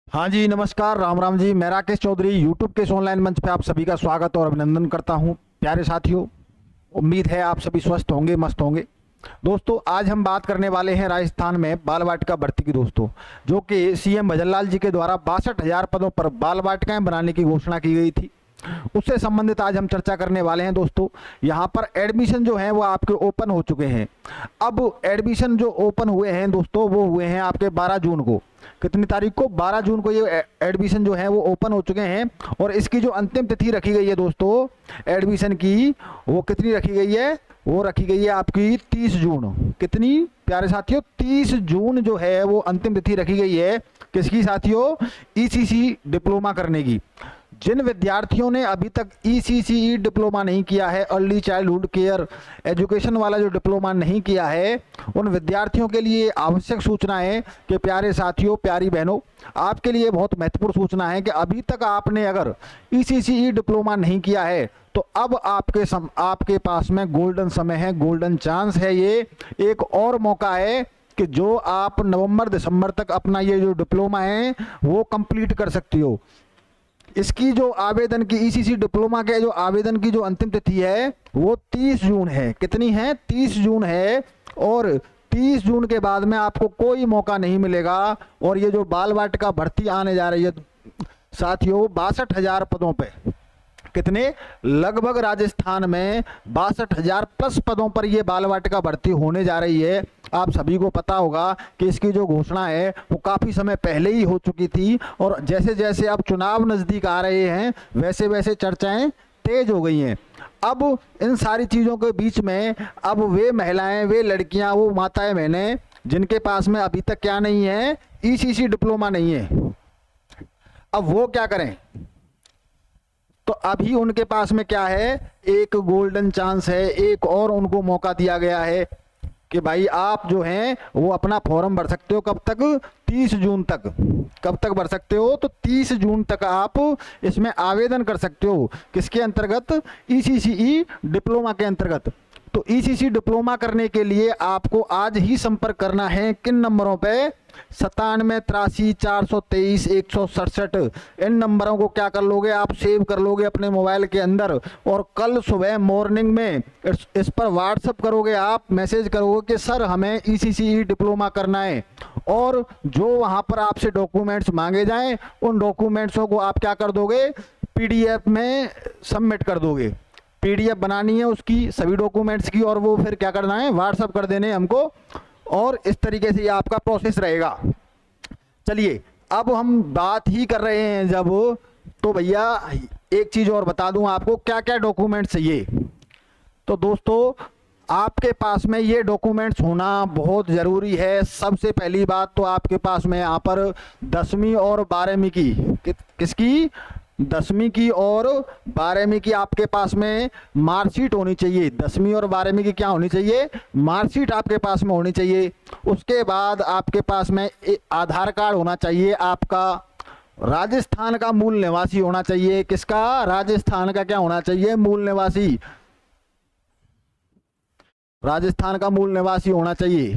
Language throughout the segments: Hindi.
हाँ जी, नमस्कार, राम राम जी। मैं राकेश चौधरी यूट्यूब के इस ऑनलाइन मंच पे आप सभी का स्वागत और अभिनंदन करता हूँ। प्यारे साथियों, उम्मीद है आप सभी स्वस्थ होंगे, मस्त होंगे। दोस्तों, आज हम बात करने वाले हैं राजस्थान में बाल वाटिका भर्ती की। दोस्तों, जो कि सीएम भजनलाल जी के द्वारा 62,000 पदों पर बाल वाटिकाएं बनाने की घोषणा की गई थी, उससे संबंधित आज हम चर्चा करने वाले हैं। दोस्तों, यहाँ पर एडमिशन जो है वो आपके ओपन हो चुके हैं। अब एडमिशन जो ओपन हुए हैं दोस्तों, वो हुए हैं आपके 12 जून को। कितनी तारीख को? 12 जून को ये एडमिशन जो है वो ओपन हो चुके हैं। और इसकी जो अंतिम तिथि रखी गई है दोस्तों एडमिशन की, वो कितनी रखी गई है? वो रखी गई है आपकी 30 जून। कितनी प्यारे साथियों? 30 जून जो है वो अंतिम तिथि रखी गई है। किसकी साथियों? ईसीसी डिप्लोमा करने की। जिन विद्यार्थियों ने अभी तक ईसीसी डिप्लोमा नहीं किया है, अर्ली चाइल्डहुड केयर एजुकेशन वाला जो डिप्लोमा नहीं किया है, उन विद्यार्थियों के लिए आवश्यक सूचना है कि प्यारे साथियों, प्यारी बहनों, आपके लिए बहुत महत्वपूर्ण सूचना है कि अभी तक आपने अगर ईसीसी डिप्लोमा नहीं किया है तो अब आपके पास में गोल्डन समय है, गोल्डन चांस है। ये एक और मौका है कि जो आप नवंबर दिसंबर तक अपना ये जो डिप्लोमा है वो कंप्लीट कर सकती हो। इसकी जो आवेदन की ईसीसी डिप्लोमा के जो आवेदन की जो अंतिम तिथि है वो 30 जून है। कितनी है? 30 जून है। और 30 जून के बाद में आपको कोई मौका नहीं मिलेगा। और ये जो बाल वाटिका भर्ती आने जा रही है साथियों, 62,000 पदों पे, कितने? लगभग राजस्थान में 62,000 प्लस पदों पर यह बाल वाटिका भर्ती होने जा रही है। आप सभी को पता होगा कि इसकी जो घोषणा है वो काफ़ी समय पहले ही हो चुकी थी। और जैसे जैसे अब चुनाव नज़दीक आ रहे हैं वैसे वैसे चर्चाएं तेज हो गई हैं। अब इन सारी चीज़ों के बीच में अब वे महिलाएं, वे लड़कियां, वो माताएं, बहनें जिनके पास में अभी तक क्या नहीं है? ईसीसी डिप्लोमा नहीं है, अब वो क्या करें? तो अभी उनके पास में क्या है? एक गोल्डन चांस है, एक और उनको मौका दिया गया है कि भाई आप जो हैं वो अपना फॉर्म भर सकते हो। कब तक? 30 जून तक। कब तक भर सकते हो? तो 30 जून तक आप इसमें आवेदन कर सकते हो। किसके अंतर्गत? ईसीसी डिप्लोमा के अंतर्गत। तो ईसीसी डिप्लोमा करने के लिए आपको आज ही संपर्क करना है। किन नंबरों पे? 97 83 423 167। इन नंबरों को क्या कर लोगे? आप सेव कर लोगे अपने मोबाइल के अंदर। और कल सुबह मॉर्निंग में इस पर व्हाट्सअप करोगे, आप मैसेज करोगे कि सर हमें ईसीसी डिप्लोमा करना है। और जो वहाँ पर आपसे डॉक्यूमेंट्स मांगे जाएं उन डॉक्यूमेंट्सों को आप क्या कर दोगे? पीडीएफ में सबमिट कर दोगे। पीडीएफ बनानी है उसकी, सभी डॉक्यूमेंट्स की, और वो फिर क्या करना है? व्हाट्सअप कर देने हमको। और इस तरीके से ये आपका प्रोसेस रहेगा। चलिए, अब हम बात ही कर रहे हैं जब, तो भैया एक चीज़ और बता दूं आपको, क्या क्या डॉक्यूमेंट्स चाहिए। तो दोस्तों, आपके पास में ये डॉक्यूमेंट्स होना बहुत ज़रूरी है। सबसे पहली बात तो आपके पास में यहाँ पर 10वीं और 12वीं की, किसकी? 10वीं की और 12वीं की आपके पास में मार्कशीट होनी चाहिए। 10वीं और 12वीं की क्या होनी चाहिए? मार्कशीट आपके पास में होनी चाहिए। उसके बाद आपके पास में आधार कार्ड होना चाहिए आपका। राजस्थान का मूल निवासी होना चाहिए। किसका? राजस्थान का क्या होना चाहिए? मूल निवासी। राजस्थान का मूल निवासी होना चाहिए,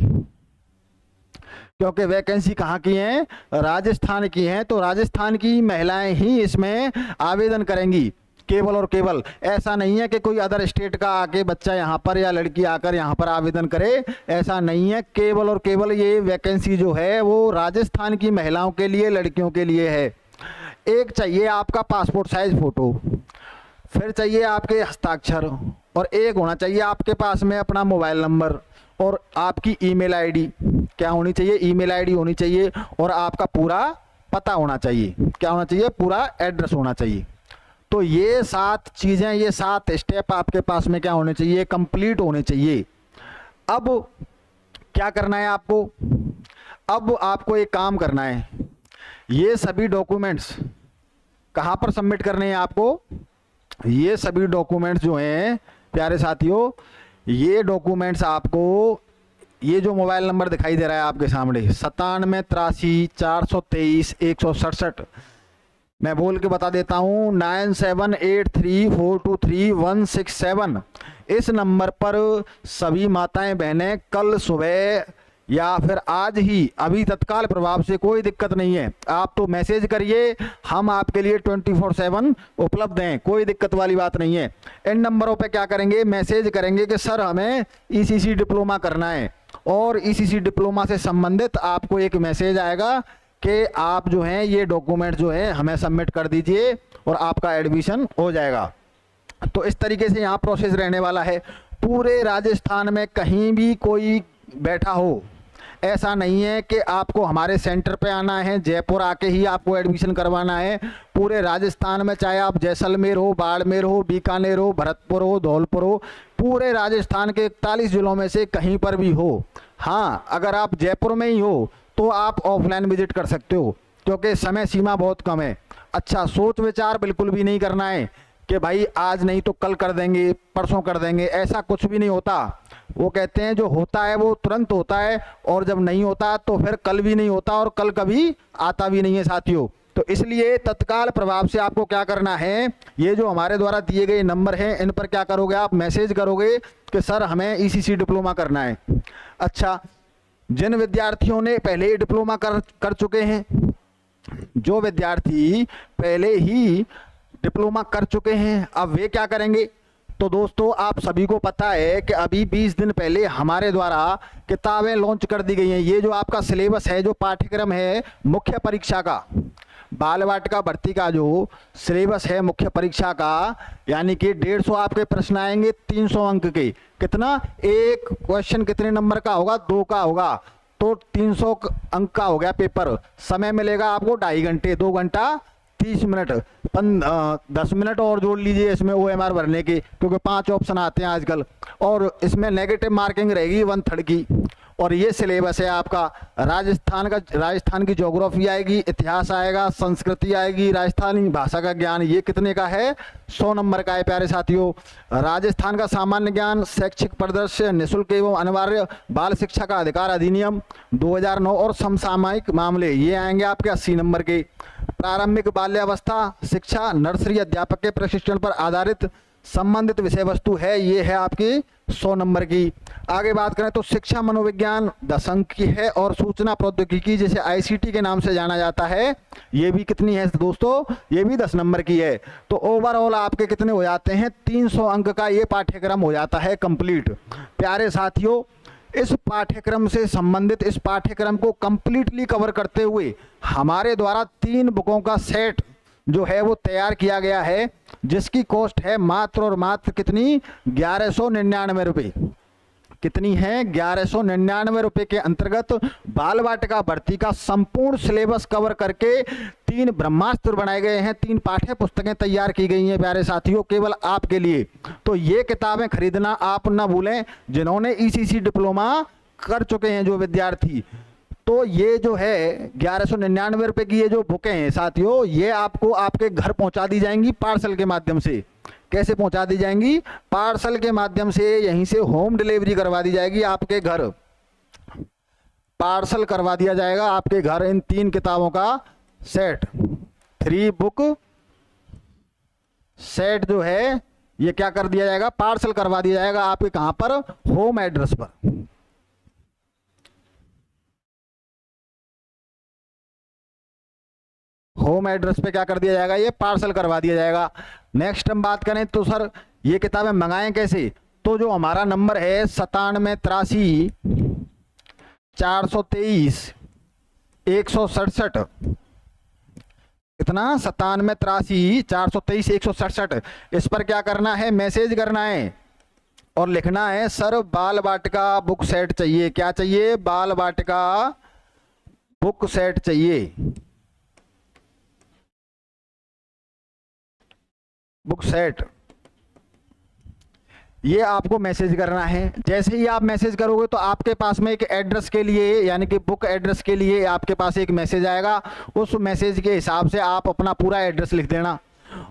क्योंकि वैकेंसी कहाँ की है? राजस्थान की है। तो राजस्थान की महिलाएं ही इसमें आवेदन करेंगी, केवल और केवल। ऐसा नहीं है कि कोई अदर स्टेट का आके बच्चा यहाँ पर या लड़की आकर यहाँ पर आवेदन करे, ऐसा नहीं है। केवल और केवल ये वैकेंसी जो है वो राजस्थान की महिलाओं के लिए, लड़कियों के लिए है। एक चाहिए आपका पासपोर्ट साइज फोटो, फिर चाहिए आपके हस्ताक्षर, और एक होना चाहिए आपके पास में अपना मोबाइल नंबर और आपकी ईमेल आईडी। क्या होनी चाहिए? ईमेल आईडी होनी चाहिए। और आपका पूरा पता होना चाहिए। क्या होना चाहिए? पूरा एड्रेस होना चाहिए। तो ये 7 चीज़ें, ये 7 स्टेप आपके पास में क्या होने चाहिए? कंप्लीट होने चाहिए। अब क्या करना है आपको? अब आपको एक काम करना है, ये सभी डॉक्यूमेंट्स कहाँ पर सबमिट करने हैं आपको? ये सभी डॉक्यूमेंट्स जो हैं प्यारे साथियों, ये डॉक्यूमेंट्स आपको, ये जो मोबाइल नंबर दिखाई दे रहा है आपके सामने 97 83 423 167, मैं बोल के बता देता हूँ, 9783423167। इस नंबर पर सभी माताएं बहनें कल सुबह या फिर आज ही अभी तत्काल प्रभाव से, कोई दिक्कत नहीं है। आप तो मैसेज करिए, हम आपके लिए 24/7 उपलब्ध हैं, कोई दिक्कत वाली बात नहीं है। इन नंबरों पे क्या करेंगे, मैसेज करेंगे कि सर हमें ईसीसी डिप्लोमा करना है, और ईसीसी डिप्लोमा से संबंधित आपको एक मैसेज आएगा कि आप जो हैं ये डॉक्यूमेंट जो है हमें सबमिट कर दीजिए और आपका एडमिशन हो जाएगा। तो इस तरीके से यहाँ प्रोसेस रहने वाला है। पूरे राजस्थान में कहीं भी कोई बैठा हो, ऐसा नहीं है कि आपको हमारे सेंटर पे आना है, जयपुर आके ही आपको एडमिशन करवाना है। पूरे राजस्थान में, चाहे आप जैसलमेर हो, बाड़मेर हो, बीकानेर हो, भरतपुर हो, धौलपुर हो, पूरे राजस्थान के 41 जिलों में से कहीं पर भी हो। हाँ, अगर आप जयपुर में ही हो तो आप ऑफलाइन विजिट कर सकते हो, क्योंकि समय सीमा बहुत कम है। अच्छा, सोच विचार बिल्कुल भी नहीं करना है कि भाई आज नहीं तो कल कर देंगे, परसों कर देंगे, ऐसा कुछ भी नहीं होता। वो कहते हैं जो होता है वो तुरंत होता है, और जब नहीं होता तो फिर कल भी नहीं होता, और कल कभी आता भी नहीं है साथियों। तो इसलिए तत्काल प्रभाव से आपको क्या करना है, ये जो हमारे द्वारा दिए गए नंबर हैं इन पर क्या करोगे, आप मैसेज करोगे कि सर हमें ईसीसी डिप्लोमा करना है। अच्छा, जिन विद्यार्थियों ने पहले ही डिप्लोमा कर चुके हैं, जो विद्यार्थी पहले ही डिप्लोमा कर चुके हैं, अब वे क्या करेंगे। तो दोस्तों, आप सभी को पता है कि अभी 20 दिन पहले हमारे द्वारा किताबें लॉन्च कर दी गई हैं। ये जो आपका सिलेबस है, जो पाठ्यक्रम है मुख्य परीक्षा का, बाल वाटिका भर्ती का जो सिलेबस है मुख्य परीक्षा का, यानी कि 150 आपके प्रश्न आएंगे 300 अंक के। कितना, एक क्वेश्चन कितने नंबर का होगा, 2 का होगा, तो 300 अंक का हो गया पेपर। समय मिलेगा आपको 2.5 घंटे, 2 घंटा 30 मिनट, 10 मिनट और जोड़ लीजिए इसमें OMR भरने के, क्योंकि 5 ऑप्शन आते हैं आजकल, और इसमें नेगेटिव मार्किंग रहेगी 1/3 की। और ये सिलेबस है आपका राजस्थान की ज्योग्राफी आएगी, इतिहास आएगा, संस्कृति आएगी, राजस्थानी भाषा का ज्ञान, ये कितने का है, 100 नंबर का है प्यारे साथियों। राजस्थान का सामान्य ज्ञान, शैक्षिक परिदृश्य, निःशुल्क एवं अनिवार्य बाल शिक्षा का अधिकार अधिनियम 2009 और समसामयिक मामले, ये आएंगे आपके 80 नंबर के। प्रारंभिक बाल्यावस्था शिक्षा, नर्सरी अध्यापक के प्रशिक्षण पर आधारित संबंधित विषय वस्तु है, ये है आपकी 100 नंबर की। आगे बात करें तो शिक्षा मनोविज्ञान 10 अंक की है, और सूचना प्रौद्योगिकी जिसे ICT के नाम से जाना जाता है, ये भी कितनी है दोस्तों, ये भी 10 नंबर की है। तो ओवरऑल आपके कितने हो जाते हैं, 300 अंक का ये पाठ्यक्रम हो जाता है कंप्लीट। प्यारे साथियों, इस पाठ्यक्रम से संबंधित, इस पाठ्यक्रम को कंप्लीटली कवर करते हुए हमारे द्वारा 3 बुकों का सेट जो है वो तैयार किया गया है, जिसकी कॉस्ट है मात्र और मात्र कितनी, 1199 रुपये। कितनी है, 1199 रुपये के अंतर्गत बाल वाटिका भर्ती का संपूर्ण सिलेबस कवर करके 3 ब्रह्मास्त्र बनाए गए हैं, 3 पाठ्य पुस्तकें तैयार की गई हैं प्यारे साथियों, केवल आपके लिए। तो ये किताबें खरीदना आप ना भूलें, जिन्होंने ईसीसी डिप्लोमा कर चुके हैं जो विद्यार्थी। तो ये जो है 1199 रुपये की ये जो बुकें हैं साथियों, ये आपको आपके घर पहुंचा दी जाएंगी पार्सल के माध्यम से। कैसे पहुंचा दी जाएंगी, पार्सल के माध्यम से, यहीं से होम डिलीवरी करवा दी जाएगी आपके घर, पार्सल करवा दिया जाएगा आपके घर इन 3 किताबों का सेट, 3 बुक सेट जो है ये क्या कर दिया जाएगा, पार्सल करवा दिया जाएगा आपके कहां पर, होम एड्रेस पर। होम एड्रेस पे क्या कर दिया जाएगा, ये पार्सल करवा दिया जाएगा। नेक्स्ट हम बात करें तो सर ये किताबें मंगाएं कैसे, तो जो हमारा नंबर है 9783 423 167, कितना, 9783 423 167, इस पर क्या करना है, मैसेज करना है और लिखना है सर बाल वाटिका बुक सेट चाहिए। क्या चाहिए, बाल वाटिका बुक सेट चाहिए, बुक सेट, ये आपको मैसेज करना है। जैसे ही आप मैसेज करोगे तो आपके पास में एक एड्रेस के लिए, यानी कि बुक एड्रेस के लिए आपके पास एक मैसेज आएगा। उस मैसेज के हिसाब से आप अपना पूरा एड्रेस लिख देना,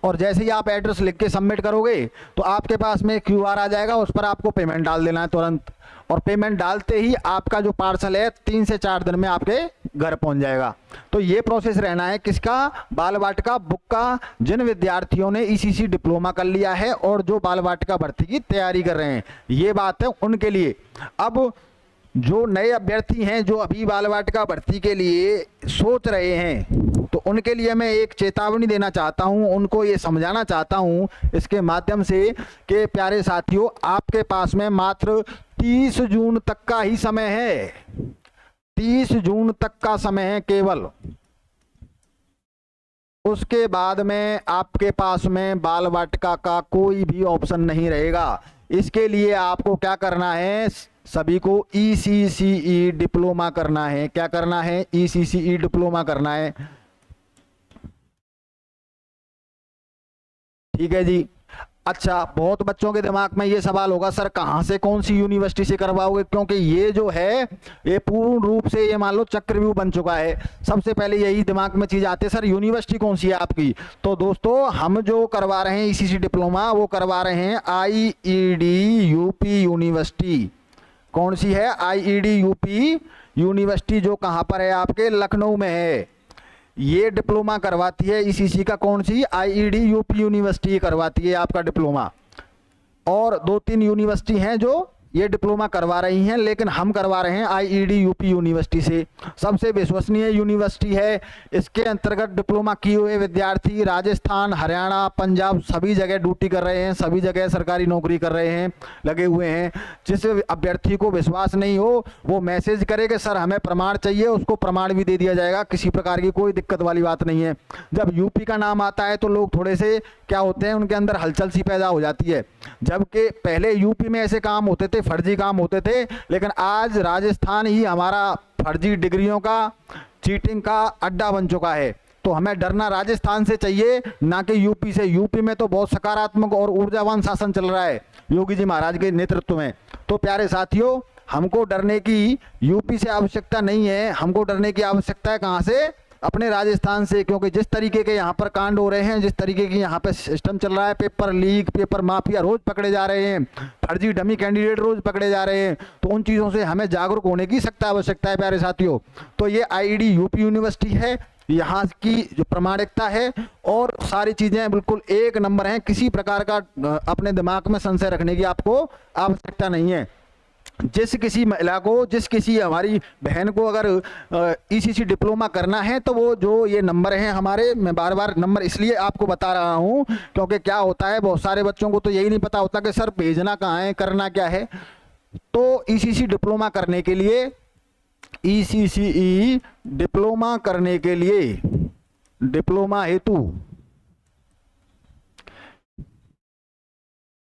और जैसे ही आप एड्रेस लिख के सबमिट करोगे तो आपके पास में QR आ जाएगा, उस पर आपको पेमेंट डाल देना है तुरंत, और पेमेंट डालते ही आपका जो पार्सल है 3 से 4 दिन में आपके घर पहुंच जाएगा। तो ये प्रोसेस रहना है किसका, बाल वाटिका बुक का, जिन विद्यार्थियों ने ईसीसी डिप्लोमा कर लिया है और जो बाल वाटिका भर्ती की तैयारी कर रहे हैं, ये बात है उनके लिए। अब जो नए अभ्यर्थी हैं जो अभी बाल वाटिका भर्ती के लिए सोच रहे हैं, तो उनके लिए मैं एक चेतावनी देना चाहता हूं, उनको ये समझाना चाहता हूं इसके माध्यम से कि प्यारे साथियों, आपके पास में मात्र 30 जून तक का ही समय है। 30 जून तक का समय है केवल। उसके बाद में आपके पास में बाल वाटिका का कोई भी ऑप्शन नहीं रहेगा। इसके लिए आपको क्या करना है, सभी को ECCE डिप्लोमा करना है। क्या करना है? ECCE डिप्लोमा करना है। ठीक है जी। अच्छा, बहुत बच्चों के दिमाग में ये सवाल होगा, सर कहाँ से, कौन सी यूनिवर्सिटी से करवाओगे? क्योंकि ये जो है ये पूर्ण रूप से ये मान लो चक्रव्यूह बन चुका है। सबसे पहले यही दिमाग में चीज आती है, सर यूनिवर्सिटी कौन सी है आपकी? तो दोस्तों, हम जो करवा रहे हैं ECC डिप्लोमा, वो करवा रहे हैं IED UP यूनिवर्सिटी। कौन सी है? IED UP यूनिवर्सिटी, जो कहाँ पर है? आपके लखनऊ में है। ये डिप्लोमा करवाती है ECC का। कौन सी? IED UP यूनिवर्सिटी करवाती है आपका डिप्लोमा। और 2-3 यूनिवर्सिटी हैं जो ये डिप्लोमा करवा रही हैं, लेकिन हम करवा रहे हैं IED UP यूनिवर्सिटी से। सबसे विश्वसनीय यूनिवर्सिटी है। इसके अंतर्गत डिप्लोमा किए हुए विद्यार्थी राजस्थान, हरियाणा, पंजाब सभी जगह ड्यूटी कर रहे हैं, सभी जगह सरकारी नौकरी कर रहे हैं, लगे हुए हैं। जिस अभ्यर्थी को विश्वास नहीं हो वो मैसेज करे कि सर हमें प्रमाण चाहिए, उसको प्रमाण भी दे दिया जाएगा। किसी प्रकार की कोई दिक्कत वाली बात नहीं है। जब यूपी का नाम आता है तो लोग थोड़े से क्या होते हैं, उनके अंदर हलचल सी पैदा हो जाती है। जबकि पहले यूपी में ऐसे काम होते थे, फर्जी काम होते थे, लेकिन आज राजस्थान ही हमारा फर्जी डिग्रियों का, चीटिंग का अड्डा बन चुका है। तो हमें डरना राजस्थान से चाहिए, ना कि यूपी से। यूपी में तो बहुत सकारात्मक और ऊर्जावान शासन चल रहा है योगी जी महाराज के नेतृत्व में। तो प्यारे साथियों, हमको डरने की यूपी से आवश्यकता नहीं है, हमको डरने की आवश्यकता है कहाँ से? अपने राजस्थान से। क्योंकि जिस तरीके के यहाँ पर कांड हो रहे हैं, जिस तरीके की यहाँ पे सिस्टम चल रहा है, पेपर लीक, पेपर माफिया रोज पकड़े जा रहे हैं, फर्जी डमी कैंडिडेट रोज पकड़े जा रहे हैं, तो उन चीज़ों से हमें जागरूक होने की सख्त आवश्यकता है प्यारे साथियों। तो ये IED UP यूनिवर्सिटी है, यहाँ की जो प्रमाणिकता है और सारी चीज़ें बिल्कुल एक नंबर हैं। किसी प्रकार का अपने दिमाग में संशय रखने की आपको आवश्यकता नहीं है। जिस किसी महिला को, जिस किसी हमारी बहन को अगर ECC डिप्लोमा करना है, तो वो जो ये नंबर हैं हमारे, मैं बार बार नंबर इसलिए आपको बता रहा हूँ क्योंकि क्या होता है, बहुत सारे बच्चों को तो यही नहीं पता होता कि सर भेजना कहाँ है, करना क्या है। तो ECC डिप्लोमा करने के लिए, ECCE डिप्लोमा करने के लिए, डिप्लोमा हेतु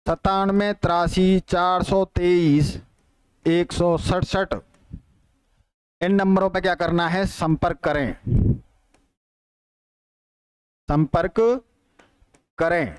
97 83 423 167 इन नंबरों पे क्या करना है? संपर्क करें, संपर्क करें।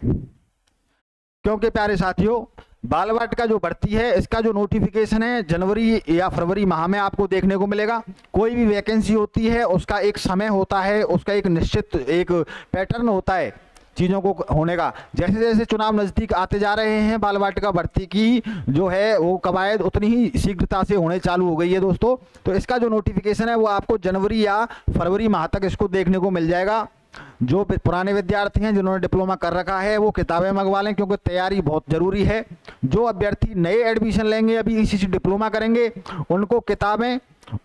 क्योंकि प्यारे साथियों, बाल वाटिका जो भर्ती है, इसका जो नोटिफिकेशन है जनवरी या फरवरी माह में आपको देखने को मिलेगा। कोई भी वैकेंसी होती है उसका एक समय होता है, उसका एक निश्चित एक पैटर्न होता है चीज़ों को होने का। जैसे जैसे चुनाव नज़दीक आते जा रहे हैं, बाल वाटिका भर्ती की जो है वो कवायद उतनी ही शीघ्रता से होने चालू हो गई है दोस्तों। तो इसका जो नोटिफिकेशन है वो आपको जनवरी या फरवरी माह तक इसको देखने को मिल जाएगा। जो पुराने विद्यार्थी हैं जिन्होंने डिप्लोमा कर रखा है वो किताबें मंगवा लें, क्योंकि तैयारी बहुत ज़रूरी है। जो अभ्यर्थी नए एडमिशन लेंगे, अभी ECC डिप्लोमा करेंगे, उनको किताबें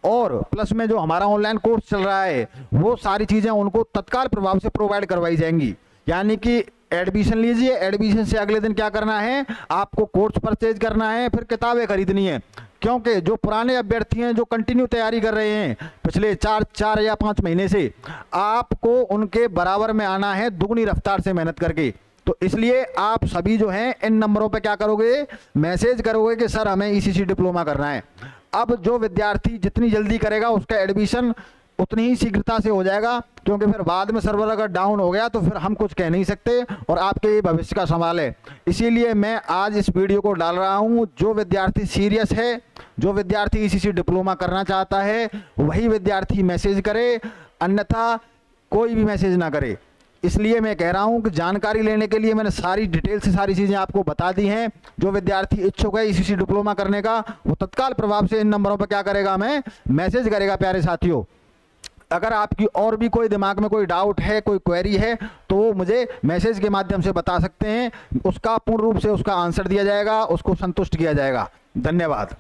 और प्लस में जो हमारा ऑनलाइन कोर्स चल रहा है वो सारी चीज़ें उनको तत्काल प्रभाव से प्रोवाइड करवाई जाएंगी। यानी कि एडमिशन लीजिए, एडमिशन से अगले दिन क्या करना है? आपको कोर्स परचेज करना है, फिर किताबें खरीदनी है। क्योंकि जो पुराने अभ्यर्थी हैं जो कंटिन्यू तैयारी कर रहे हैं पिछले 4 या 5 महीने से, आपको उनके बराबर में आना है दुगनी रफ्तार से मेहनत करके। तो इसलिए आप सभी जो हैं इन नंबरों पे क्या करोगे? मैसेज करोगे कि सर हमें ECC डिप्लोमा करना है। अब जो विद्यार्थी जितनी जल्दी करेगा उसका एडमिशन उतनी ही शीघ्रता से हो जाएगा, क्योंकि फिर बाद में सर्वर अगर डाउन हो गया तो फिर हम कुछ कह नहीं सकते और आपके ये भविष्य का सवाल है। इसीलिए मैं आज इस वीडियो को डाल रहा हूँ। जो विद्यार्थी सीरियस है, जो विद्यार्थी ECC डिप्लोमा करना चाहता है, वही विद्यार्थी मैसेज करे, अन्यथा कोई भी मैसेज ना करे। इसलिए मैं कह रहा हूं कि जानकारी लेने के लिए मैंने सारी डिटेल से सारी चीज़ें आपको बता दी हैं। जो विद्यार्थी इच्छुक है ECC डिप्लोमा करने का, वो तत्काल प्रभाव से इन नंबरों पर क्या करेगा? हमें मैसेज करेगा प्यारे साथियों। अगर आपकी और भी कोई दिमाग में कोई डाउट है, कोई क्वेरी है, तो वो मुझे मैसेज के माध्यम से बता सकते हैं। उसका पूर्ण रूप से उसका आंसर दिया जाएगा, उसको संतुष्ट किया जाएगा। धन्यवाद।